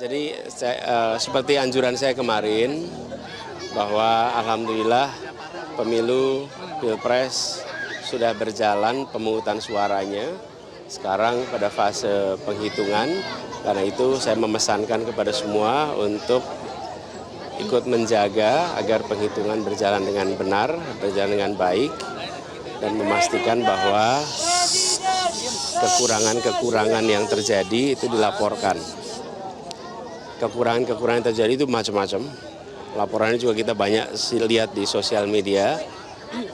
Jadi seperti anjuran saya kemarin bahwa alhamdulillah pemilu Pilpres sudah berjalan pemungutan suaranya. Sekarang pada fase penghitungan, karena itu saya memesankan kepada semua untuk ikut menjaga agar penghitungan berjalan dengan benar, berjalan dengan baik, dan memastikan bahwa kekurangan-kekurangan yang terjadi itu dilaporkan. Kekurangan-kekurangan yang terjadi itu macam-macam. Laporannya juga kita banyak lihat di sosial media,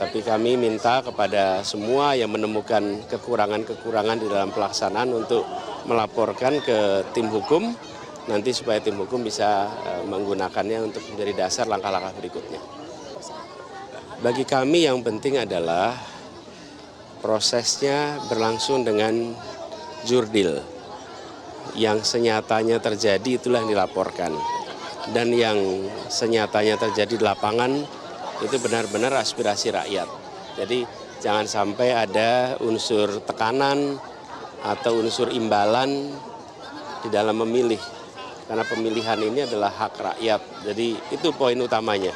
tapi kami minta kepada semua yang menemukan kekurangan-kekurangan di dalam pelaksanaan untuk melaporkan ke tim hukum, nanti supaya tim hukum bisa menggunakannya untuk menjadi dasar langkah-langkah berikutnya. Bagi kami yang penting adalah prosesnya berlangsung dengan jurdil. Yang senyatanya terjadi itulah yang dilaporkan. Dan yang senyatanya terjadi di lapangan itu benar-benar aspirasi rakyat. Jadi jangan sampai ada unsur tekanan atau unsur imbalan di dalam memilih. Karena pemilihan ini adalah hak rakyat. Jadi itu poin utamanya.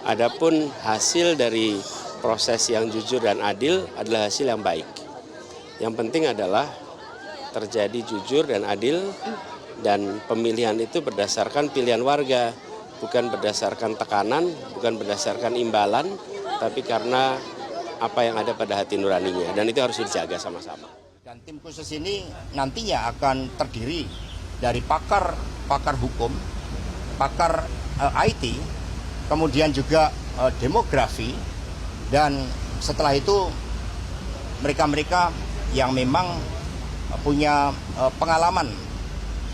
Adapun hasil dari proses yang jujur dan adil adalah hasil yang baik. Yang penting adalah terjadi jujur dan adil, dan pemilihan itu berdasarkan pilihan warga, bukan berdasarkan tekanan, bukan berdasarkan imbalan, tapi karena apa yang ada pada hati nuraninya, dan itu harus dijaga sama-sama. Dan tim khusus ini nantinya akan terdiri dari pakar hukum, pakar IT, kemudian juga demografi, dan setelah itu mereka-mereka yang memang punya pengalaman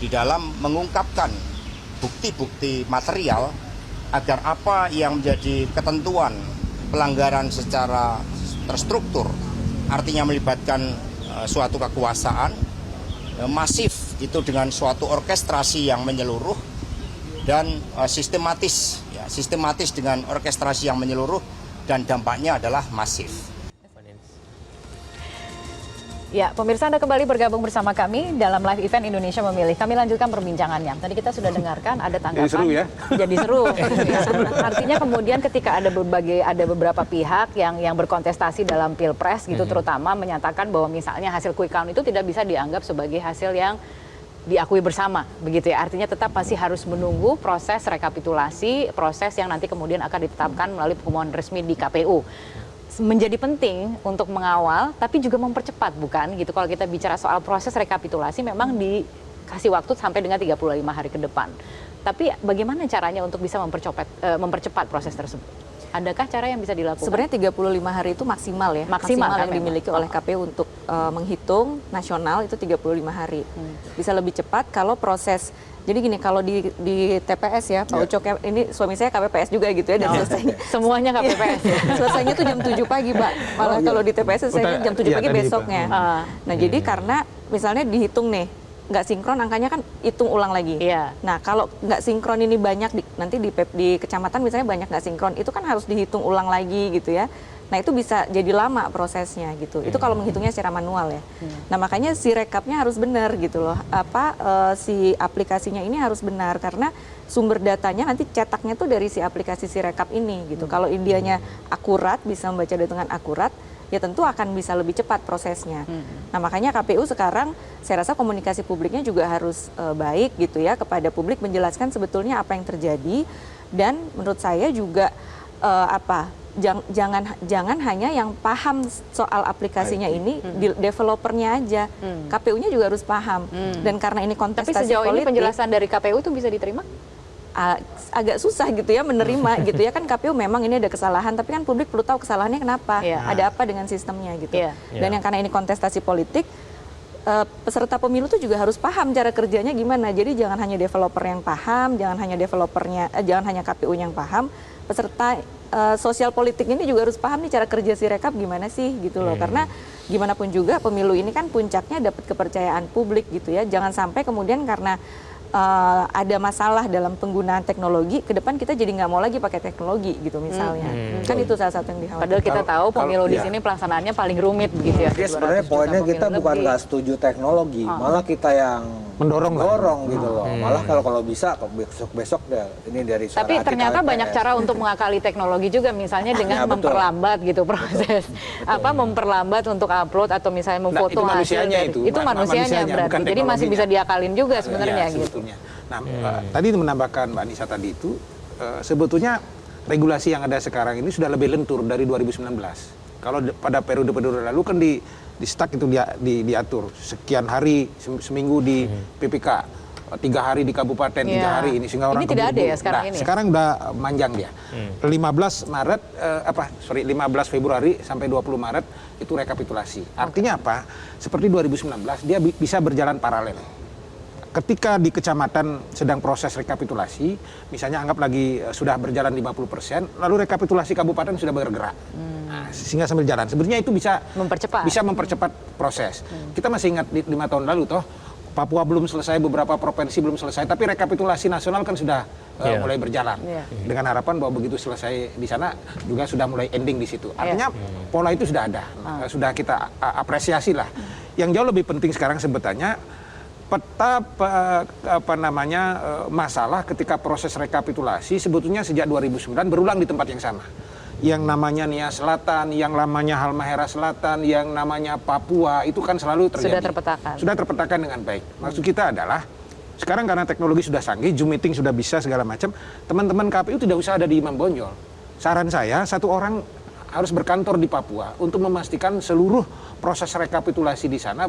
di dalam mengungkapkan bukti-bukti material agar apa yang menjadi ketentuan pelanggaran secara terstruktur, artinya melibatkan suatu kekuasaan masif itu dengan suatu orkestrasi yang menyeluruh dan sistematis dengan orkestrasi yang menyeluruh dan dampaknya adalah masif. Ya, pemirsa, Anda kembali bergabung bersama kami dalam live event Indonesia Memilih. Kami lanjutkan perbincangannya. Tadi kita sudah dengarkan ada tanggapan. Jadi seru ya? Jadi seru. Artinya kemudian ketika ada beberapa pihak yang berkontestasi dalam Pilpres gitu, terutama menyatakan bahwa misalnya hasil quick count itu tidak bisa dianggap sebagai hasil yang diakui bersama, begitu ya. Artinya tetap masih harus menunggu proses rekapitulasi, proses yang nanti kemudian akan ditetapkan melalui pengumuman resmi di KPU. Menjadi penting untuk mengawal tapi juga mempercepat, bukan gitu. Kalau kita bicara soal proses rekapitulasi memang dikasih waktu sampai dengan 35 hari ke depan. Tapi bagaimana caranya untuk bisa mempercepat proses tersebut? Adakah cara yang bisa dilakukan? Sebenarnya 35 hari itu maksimal ya. Maksimal yang dimiliki oleh KPU untuk menghitung nasional itu 35 hari. Bisa lebih cepat kalau proses. Jadi gini, kalau di TPS ya, Pak Ucok, ini suami saya KPPS juga gitu ya, dan selesainya. Semuanya KPPS ya? Selesainya tuh jam 7 pagi, Pak. Malah kalau di TPS selesainya jam 7 pagi besoknya. Nah, jadi karena misalnya dihitung nih, nggak sinkron, angkanya kan hitung ulang lagi. Nah, kalau nggak sinkron ini banyak, nanti di kecamatan misalnya banyak nggak sinkron, itu kan harus dihitung ulang lagi gitu ya. Nah, itu bisa jadi lama prosesnya gitu. Itu kalau menghitungnya secara manual ya. Nah, makanya si rekapnya harus benar gitu loh. Si aplikasinya ini harus benar karena sumber datanya nanti cetaknya tuh dari si aplikasi si rekap ini gitu. Kalau dianya akurat, bisa membaca dengan akurat, ya tentu akan bisa lebih cepat prosesnya. Nah, makanya KPU sekarang saya rasa komunikasi publiknya juga harus baik gitu ya, kepada publik menjelaskan sebetulnya apa yang terjadi, dan menurut saya juga jangan hanya yang paham soal aplikasinya ini developernya aja, KPU-nya juga harus paham. Dan karena ini kontestasi politik. Tapi sejauh ini penjelasan dari KPU itu bisa diterima? Agak susah gitu ya menerima gitu ya, kan KPU memang ini ada kesalahan, tapi kan publik perlu tahu kesalahannya kenapa, ada apa dengan sistemnya gitu. Dan yang karena ini kontestasi politik, peserta pemilu tuh juga harus paham cara kerjanya gimana. Jadi jangan hanya developer yang paham, jangan hanya KPU yang paham, peserta sosial politik ini juga harus paham nih cara kerja si rekap gimana sih gitu loh. Karena gimana pun juga pemilu ini kan puncaknya dapat kepercayaan publik gitu ya. Jangan sampai kemudian karena ada masalah dalam penggunaan teknologi, ke depan kita jadi nggak mau lagi pakai teknologi gitu misalnya. Kan itu salah satu yang dikhawatirkan. Padahal kita tahu pemilu di sini pelaksanaannya paling rumit gitu ya. Sebenarnya poinnya kita bukan nggak setuju teknologi, malah kita yang mendorong gitu loh. Malah kalau bisa besok deh ini dari suara Tapi ternyata banyak cara untuk mengakali teknologi juga, misalnya dengan memperlambat gitu proses memperlambat untuk upload atau misalnya memfoto hasil dari itu manusianya berarti. Jadi masih bisa diakalin juga sebenarnya gitu. Nah, tadi menambahkan Mbak Nisa tadi itu sebetulnya regulasi yang ada sekarang ini sudah lebih lentur dari 2019. Kalau pada periode-periode lalu kan di stuck itu diatur sekian hari seminggu di PPK, 3 hari di kabupaten, 3 hari ini sehingga orang ini tidak ada ya sekarang ini. Sekarang udah manjang dia. 15 Februari sampai 20 Maret itu rekapitulasi. Artinya apa? Seperti 2019 dia bisa berjalan paralel. Ketika di kecamatan sedang proses rekapitulasi, misalnya anggap lagi sudah berjalan 50%, lalu rekapitulasi kabupaten sudah bergerak. Nah, sehingga sambil jalan. Sebenarnya itu bisa mempercepat proses. Kita masih ingat 5 tahun lalu toh, Papua belum selesai, beberapa provinsi belum selesai, tapi rekapitulasi nasional kan sudah mulai berjalan. Dengan harapan bahwa begitu selesai di sana juga sudah mulai ending di situ. Artinya pola itu sudah ada, sudah kita apresiasi lah. Yang jauh lebih penting sekarang sebetulnya peta masalah ketika proses rekapitulasi sebetulnya sejak 2009 berulang di tempat yang sama. Yang namanya Nia Selatan, yang namanya Halmahera Selatan, yang namanya Papua itu kan selalu terjadi. Sudah terpetakan dengan baik. Maksud kita adalah sekarang karena teknologi sudah canggih, Zoom meeting sudah bisa segala macam, teman-teman KPU tidak usah ada di Imam Bonjol. Saran saya, satu orang harus berkantor di Papua untuk memastikan seluruh proses rekapitulasi di sana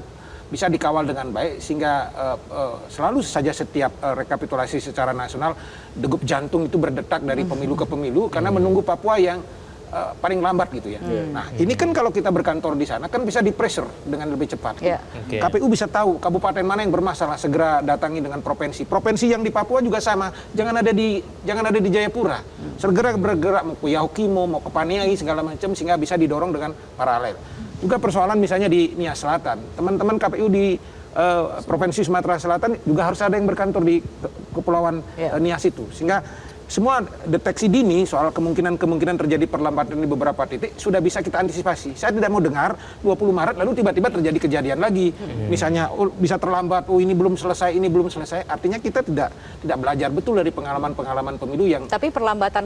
bisa dikawal dengan baik sehingga selalu saja setiap rekapitulasi secara nasional degup jantung itu berdetak dari pemilu ke pemilu karena menunggu Papua yang paling lambat gitu ya. Nah ini kan kalau kita berkantor di sana kan bisa di-pressure dengan lebih cepat. KPU bisa tahu kabupaten mana yang bermasalah segera datangi dengan provinsi. Provinsi yang di Papua juga sama, jangan ada di Jayapura. Segera bergerak mau ke Yahukimo, mau ke Paniai segala macam sehingga bisa didorong dengan paralel. Juga persoalan misalnya di Nia Selatan, teman-teman KPU di Provinsi Sumatera Selatan juga harus ada yang berkantor di Kepulauan Nias itu, sehingga semua deteksi dini soal kemungkinan terjadi perlambatan di beberapa titik sudah bisa kita antisipasi. Saya tidak mau dengar 20 Maret lalu tiba-tiba terjadi kejadian lagi. Misalnya bisa terlambat, ini belum selesai, ini belum selesai. Artinya kita tidak belajar betul dari pengalaman-pengalaman pemilu yang... Tapi perlambatan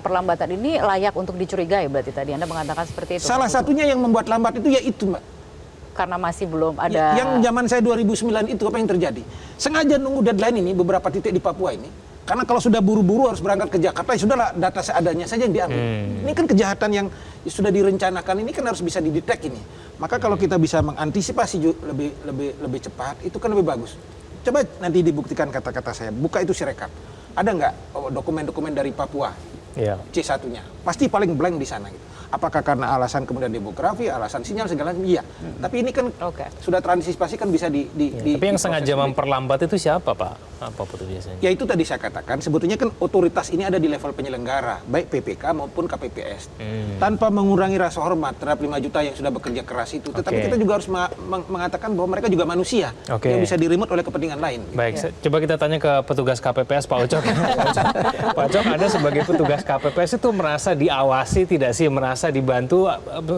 ini layak untuk dicurigai berarti tadi Anda mengatakan seperti itu. Salah satunya yang membuat lambat itu ya itu, Mbak. Karena masih belum ada... Yang zaman saya 2009 itu apa yang terjadi? Sengaja nunggu deadline ini beberapa titik di Papua ini. Karena kalau sudah buru-buru harus berangkat ke Jakarta, ya sudahlah data seadanya saja yang diambil. Ini kan kejahatan yang sudah direncanakan, ini kan harus bisa didetek ini. Maka kalau kita bisa mengantisipasi lebih cepat, itu kan lebih bagus. Coba nanti dibuktikan kata-kata saya, buka itu Sirekap. Ada nggak dokumen-dokumen dari Papua? C1-nya. Pasti paling blank di sana gitu. Apakah karena alasan kemudian demografi, alasan sinyal segala macam? Iya. Tapi ini kan sudah transisipasi kan bisa tapi yang sengaja memperlambat itu siapa, Pak? Apa itu biasanya? Ya itu tadi saya katakan, sebetulnya kan otoritas ini ada di level penyelenggara, baik PPK maupun KPPS. Tanpa mengurangi rasa hormat terhadap 5 juta yang sudah bekerja keras itu. Tetapi kita juga harus mengatakan bahwa mereka juga manusia yang bisa di-remote oleh kepentingan lain. Baik, coba kita tanya ke petugas KPPS, Pak Ucok. Pak Ucok, Anda sebagai petugas KPPS itu merasa diawasi tidak sih? Merasa dibantu,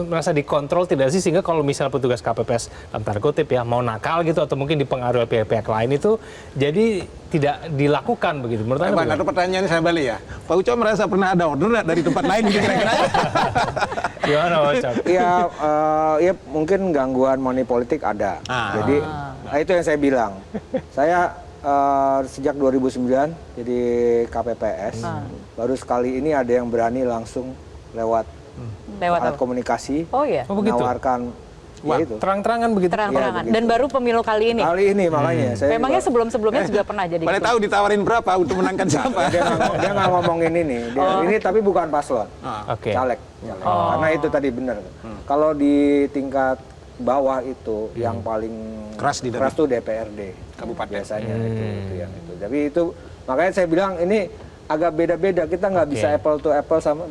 merasa dikontrol tidak sih? Sehingga kalau misalnya petugas KPPS dalam tanda kutip ya mau nakal gitu atau mungkin dipengaruhi pihak-pihak lain itu jadi tidak dilakukan begitu. Menurut Anda? Ada pertanyaan saya balik ya. Pak Ucok merasa pernah ada order dari tempat lain gitu kira-kira? Gimana Pak Ucok? Ya mungkin gangguan money politik ada. Jadi itu yang saya bilang. Saya sejak 2009 jadi KPPS, baru sekali ini ada yang berani langsung lewat alat komunikasi, menawarkan itu. Terang-terangan begitu. Terang-terangan. Dan baru pemilu kali ini. Kali ini makanya. Memangnya sebelum-sebelumnya juga pernah jadi. Boleh tahu ditawarin berapa untuk menangkan siapa? Dia nggak ngomongin ini. Ini tapi bukan paslon, caleg. Karena itu tadi benar. Kalau di tingkat bawah itu yang paling keras itu DPRD kabupaten biasanya itu yang itu. Tapi itu makanya saya bilang ini agak beda-beda. Kita nggak bisa apple to apple sama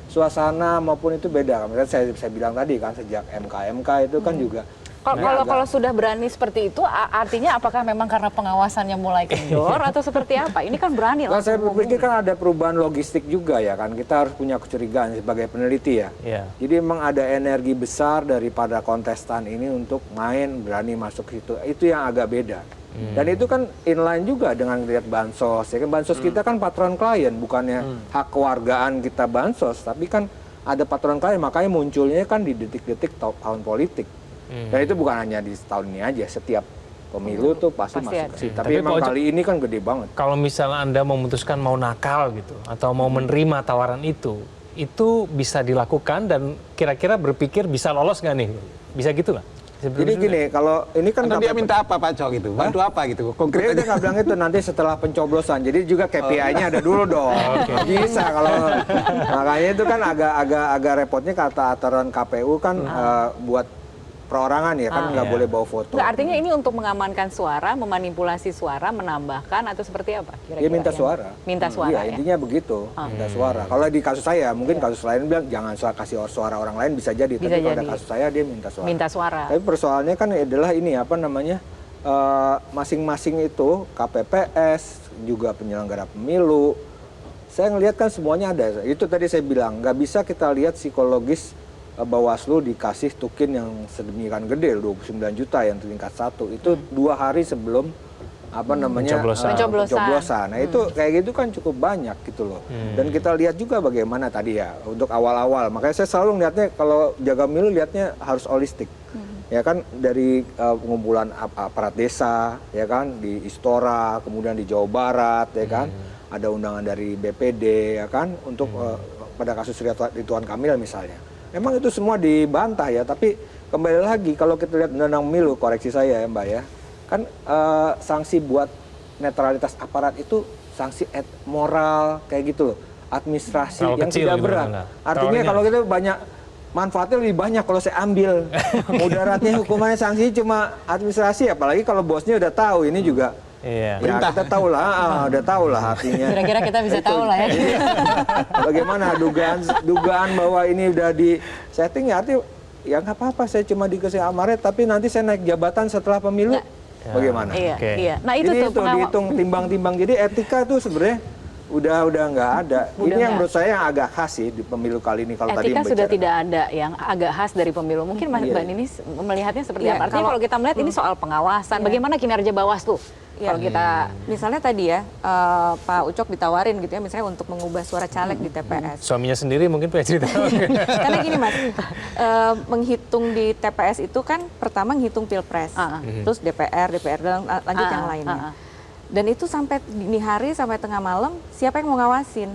suasana maupun itu beda. Misalnya saya bilang tadi kan sejak MK itu kan juga. Kalau sudah berani seperti itu, artinya apakah memang karena pengawasannya mulai kendor atau seperti apa? Ini kan berani lah. Saya berpikir kan ada perubahan logistik juga ya kan. Kita harus punya kecurigaan sebagai peneliti ya. Jadi memang ada energi besar daripada kontestan ini untuk berani masuk situ. Itu yang agak beda. Dan itu kan inline juga dengan lihat bansos. Ya kan bansos kita kan patron klien, bukannya hak kewargaan kita bansos, tapi kan ada patron klien, makanya munculnya kan di detik-detik tahun politik. Dan itu bukan hanya di tahun ini aja, setiap pemilu tuh pasti masuk ke situ. Tapi memang kali ini kan gede banget. Kalau misalnya Anda memutuskan mau nakal gitu, atau mau menerima tawaran itu bisa dilakukan dan kira-kira berpikir bisa lolos nggak nih? Bisa gitu nggak? Jadi gini, kalau ini kan dia minta apa Pak Cok gitu? Bantu apa gitu? Konkret dia nggak bilang itu nanti setelah pencoblosan. Jadi juga KPI-nya ada dulu dong. Bisa kalau makanya itu kan agak repotnya kata aturan KPU kan buat perorangan ya kan nggak boleh bawa foto. Nggak, artinya ini untuk mengamankan suara, memanipulasi suara, menambahkan atau seperti apa? Kira-kira dia minta suara. Minta suara ya? Intinya begitu, minta suara. Kalau di kasus saya, mungkin kasus lain bilang jangan kasih suara orang lain bisa jadi. Tapi kalau ada kasus saya dia minta suara. Minta suara. Tapi persoalannya kan adalah ini apa namanya masing-masing itu KPPS juga penyelenggara pemilu. Saya ngelihat kan semuanya ada. Itu tadi saya bilang nggak bisa kita lihat psikologis. Bawaslu dikasih tukin yang sedemikian gede 29 juta yang tingkat 1 itu 2 hari sebelum apa namanya pencoblosan. Nah itu kayak gitu kan cukup banyak gitu loh. Dan kita lihat juga bagaimana tadi ya untuk awal-awal. Makanya saya selalu lihatnya kalau jaga pemilu lihatnya harus holistik. Ya kan dari pengumpulan aparat desa ya kan di Istora, kemudian di Jawa Barat ya kan. Ada undangan dari BPD ya kan untuk pada kasus Ridwan Kamil misalnya. Memang itu semua dibantah ya, tapi kembali lagi kalau kita lihat undang-undang pemilu, koreksi saya ya Mbak ya, kan sanksi buat netralitas aparat itu sanksi moral kayak gitu loh, administrasi yang tidak berat. Artinya kalau kita banyak manfaatnya lebih banyak kalau saya ambil, mudaratnya hukumannya sanksi cuma administrasi, apalagi kalau bosnya udah tahu ini juga. Ya kita tahu lah, udah tahu lah artinya. Kira-kira kita bisa tahu lah ya. Bagaimana dugaan bahwa ini udah di setting ya artinya ya nggak apa-apa saya cuma dikasih amaret tapi nanti saya naik jabatan setelah pemilu. Bagaimana? Iya. Nah itu tuh dihitung timbang-timbang. Jadi etika itu sebenarnya udah nggak ada. Ini yang menurut saya yang agak khas sih di pemilu kali ini kalau tadi etika sudah tidak ada yang agak khas dari pemilu. Mungkin Mbak Nini melihatnya seperti apa? Artinya kalau kita melihat ini soal pengawasan, bagaimana kinerja Bawaslu? Kalau kita misalnya tadi ya Pak Ucok ditawarin gitu ya misalnya untuk mengubah suara caleg di TPS. Suaminya sendiri mungkin punya cerita. Karena gini Mas, menghitung di TPS itu kan pertama menghitung Pilpres, terus DPR dan lanjut yang lainnya. Dan itu sampai dini hari sampai tengah malam siapa yang mau ngawasin?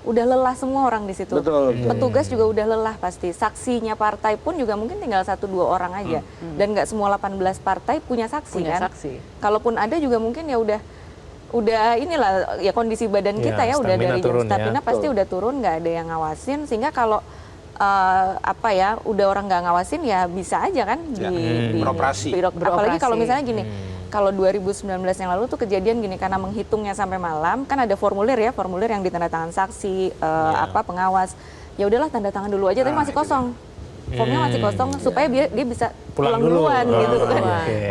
Udah lelah semua orang di situ. Betul. Petugas juga udah lelah pasti. Saksinya partai pun juga mungkin tinggal 1-2 orang aja. Dan nggak semua 18 partai punya saksi kan. Kalaupun ada juga mungkin ya udah inilah ya kondisi badan kita ya udah dari stamina pasti udah turun, nggak ada yang ngawasin sehingga kalau udah orang nggak ngawasin ya bisa aja kan beroperasi. Apalagi kalau misalnya gini. Kalau 2019 yang lalu tuh kejadian gini karena menghitungnya sampai malam kan ada formulir yang ditandatangan saksi pengawas ya udahlah tanda tangan dulu aja tapi masih kosong formnya masih kosong supaya dia bisa pulang duluan gitu kan.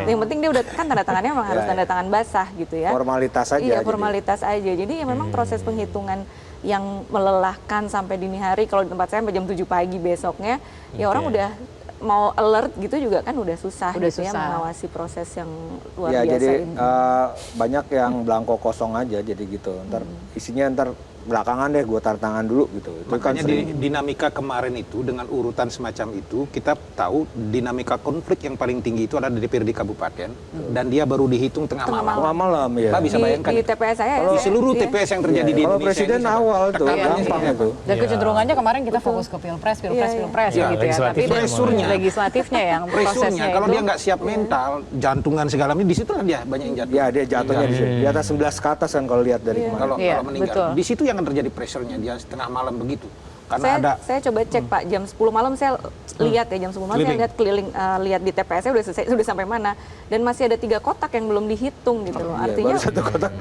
Yang penting dia udah kan tanda tangannya memang harus tanda tangan basah gitu ya. Formalitas aja. Iya formalitas aja. Jadi ya memang proses penghitungan yang melelahkan sampai dini hari kalau di tempat saya sampai jam 7 pagi besoknya ya orang udah mau alert gitu juga kan udah susah gitu ya mengawasi proses yang luar biasa jadi, ini. Banyak yang belangko kosong aja jadi gitu. Isinya belakangan deh gue tanda tangan dulu gitu. Makanya dinamika kemarin itu dengan urutan semacam itu kita tahu dinamika konflik yang paling tinggi itu ada di DPRD kabupaten dan dia baru dihitung tengah malam ya. Kita bisa bayangkan di TPS saya kalau seluruh TPS yang terjadi di Indonesia presiden ini, awal tuh gampang itu. Dan kecenderungannya kemarin kita fokus ke pilpres gitu ya. Tapi legislatifnya yang prosesnya kalau dia nggak siap mental, jantungan segala macam di situ kan dia banyak yang jatuh. Ya dia jatuhnya di atas 11 ke atas kan kalau lihat dari kemarin. Kalau meninggal di situ yang akan terjadi pressure-nya dia setengah malam begitu. Karena saya coba cek Pak jam 10 malam saya lihat ya jam 10 malam saya lihat keliling lihat di TPS saya sudah sampai mana dan masih ada 3 kotak yang belum dihitung gitu loh. Artinya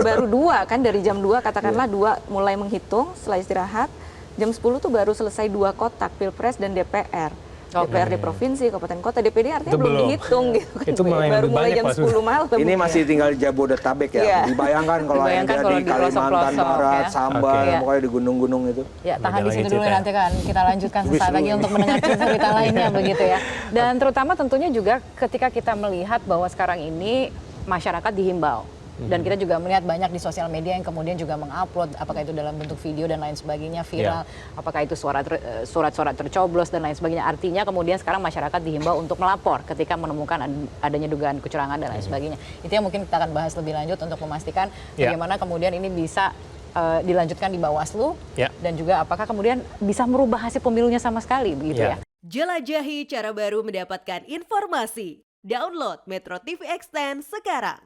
baru 2 kan dari jam 2 katakanlah 2 mulai menghitung setelah istirahat jam 10 tuh baru selesai 2 kotak Pilpres dan DPR. DPRD provinsi, kabupaten kota, DPD artinya belum dihitung gitu kan. Itu baru mulai jam 10 malam. Ini masih tinggal di Jabodetabek ya. Dibayangkan kalau yang di Kalimantan Barat, Sambal, pokoknya di gunung-gunung itu. Ya, tahan di situ dulu nanti kan kita lanjutkan sesaat lagi untuk mendengar cerita lainnya begitu ya. Dan terutama tentunya juga ketika kita melihat bahwa sekarang ini masyarakat dihimbau. Dan kita juga melihat banyak di sosial media yang kemudian juga mengupload, apakah itu dalam bentuk video dan lain sebagainya, viral, apakah itu surat-surat tercoblos dan lain sebagainya. Artinya kemudian sekarang masyarakat dihimbau untuk melapor ketika menemukan adanya dugaan kecurangan dan lain sebagainya. Itu yang mungkin kita akan bahas lebih lanjut untuk memastikan bagaimana kemudian ini bisa dilanjutkan di Bawaslu dan juga apakah kemudian bisa merubah hasil pemilunya sama sekali begitu ya. Jelajahi cara baru mendapatkan informasi. Download Metro TV Extend sekarang.